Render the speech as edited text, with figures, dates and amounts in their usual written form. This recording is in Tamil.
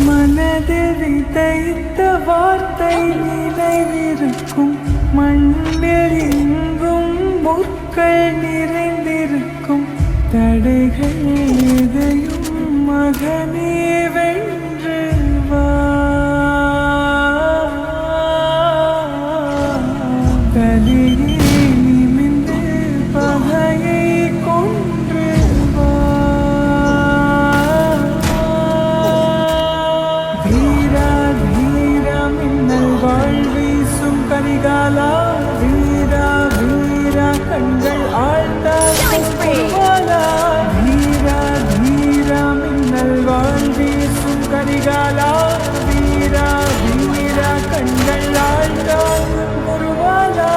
மனதில் விதைத்த வார்த்தை நினைவிருக்கும், மண்ணில் எங்கும் முற்கள் நிறைந்திருக்கும். தடைகள் எதையும் மகனே வென்று வா. தலையே நிமிர்ந்து பகையை கொன்று வா. வீரா வீரா மின்னல் வாழ்வீசும் கரிகாலா, வீரா வீரா கண்கள் ஆழ்ந்தால் வாலா. வீரா வீரா மின்னல் வாழ்வீசும் கரிகாலா, வீரா வீரா கண்கள் ஆழ்ந்தால் குருவாலா.